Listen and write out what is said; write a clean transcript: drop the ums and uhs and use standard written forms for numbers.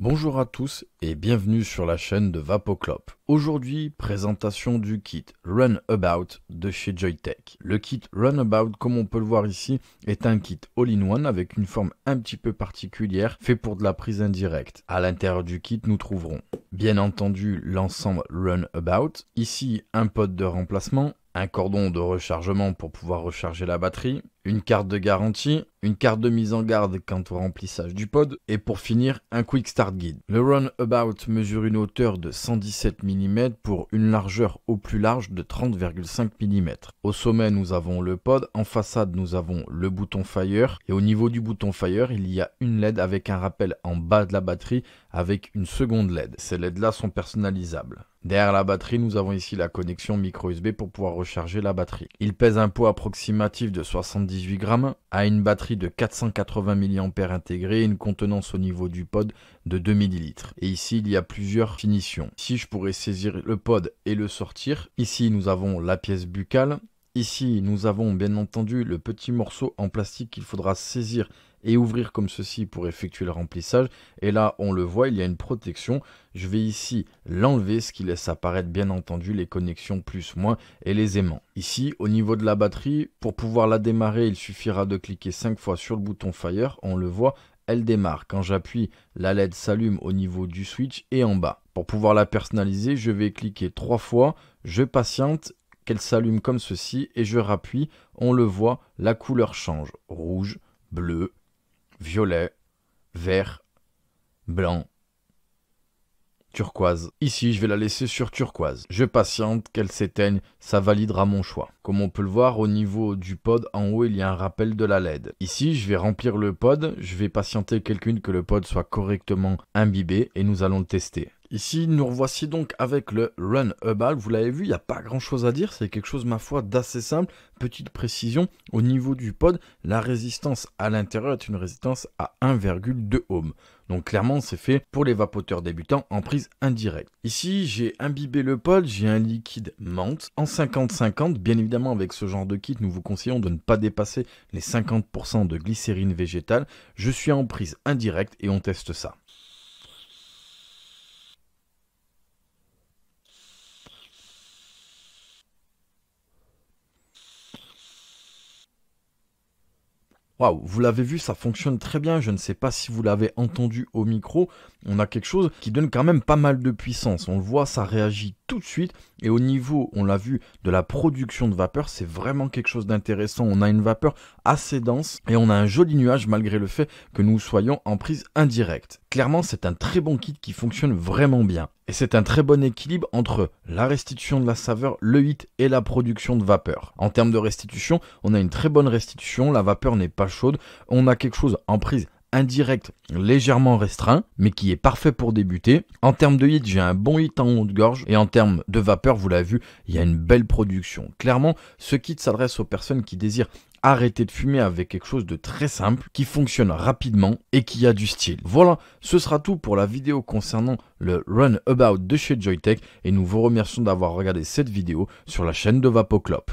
Bonjour à tous et bienvenue sur la chaîne de Vapoclop. Aujourd'hui, présentation du kit Runabout de chez Joyetech. Le kit Runabout, comme on peut le voir ici, est un kit all-in-one avec une forme un petit peu particulière, fait pour de la prise indirecte. À l'intérieur du kit, nous trouverons bien entendu l'ensemble Runabout, ici un pod de remplacement, un cordon de rechargement pour pouvoir recharger la batterie, une carte de garantie, une carte de mise en garde quant au remplissage du pod, et pour finir, un Quick Start Guide. Le Runabout mesure une hauteur de 117 mm pour une largeur au plus large de 30,5 mm. Au sommet, nous avons le pod, en façade, nous avons le bouton Fire, et au niveau du bouton Fire, il y a une LED avec un rappel en bas de la batterie avec une seconde LED. Ces LED-là sont personnalisables. Derrière la batterie, nous avons ici la connexion micro USB pour pouvoir recharger la batterie. Il pèse un poids approximatif de 78 grammes, a une batterie de 480 mAh intégrée et une contenance au niveau du pod de 2 ml. Et ici, il y a plusieurs finitions. Ici, je pourrais saisir le pod et le sortir. Ici, nous avons la pièce buccale. Ici, nous avons bien entendu le petit morceau en plastique qu'il faudra saisir et ouvrir comme ceci pour effectuer le remplissage. Et là, on le voit, il y a une protection. Je vais ici l'enlever, ce qui laisse apparaître bien entendu les connexions plus-moins et les aimants. Ici, au niveau de la batterie, pour pouvoir la démarrer, il suffira de cliquer 5 fois sur le bouton Fire. On le voit, elle démarre. Quand j'appuie, la LED s'allume au niveau du switch et en bas. Pour pouvoir la personnaliser, je vais cliquer 3 fois, je patiente, qu'elle s'allume comme ceci et je rappuie. On le voit, la couleur change. Rouge, bleu, violet, vert, blanc, turquoise. Ici, je vais la laisser sur turquoise. Je patiente qu'elle s'éteigne, ça validera mon choix. Comme on peut le voir, au niveau du pod, en haut, il y a un rappel de la LED. Ici, je vais remplir le pod. Je vais patienter quelques minutes que le pod soit correctement imbibé et nous allons le tester. Ici, nous revoici donc avec le Runabout. Vous l'avez vu, il n'y a pas grand chose à dire. C'est quelque chose, ma foi, d'assez simple. Petite précision, au niveau du pod, la résistance à l'intérieur est une résistance à 1,2 ohm. Donc clairement, c'est fait pour les vapoteurs débutants en prise indirecte. Ici, j'ai imbibé le pod, j'ai un liquide menthe en 50-50. Bien évidemment, avec ce genre de kit, nous vous conseillons de ne pas dépasser les 50% de glycérine végétale. Je suis en prise indirecte et on teste ça. Waouh, vous l'avez vu, ça fonctionne très bien. Je ne sais pas si vous l'avez entendu au micro. On a quelque chose qui donne quand même pas mal de puissance. On le voit, ça réagit tout de suite. Et au niveau, on l'a vu, de la production de vapeur, c'est vraiment quelque chose d'intéressant. On a une vapeur assez dense et on a un joli nuage malgré le fait que nous soyons en prise indirecte. Clairement, c'est un très bon kit qui fonctionne vraiment bien. Et c'est un très bon équilibre entre la restitution de la saveur, le hit et la production de vapeur. En termes de restitution, on a une très bonne restitution, la vapeur n'est pas chaude, on a quelque chose en prise indirecte légèrement restreint, mais qui est parfait pour débuter. En termes de hit, j'ai un bon hit en haut de gorge, et en termes de vapeur, vous l'avez vu, il y a une belle production. Clairement, ce kit s'adresse aux personnes qui désirent arrêter de fumer avec quelque chose de très simple, qui fonctionne rapidement et qui a du style. Voilà, ce sera tout pour la vidéo concernant le Runabout de chez Joyetech, et nous vous remercions d'avoir regardé cette vidéo sur la chaîne de Vapoclop.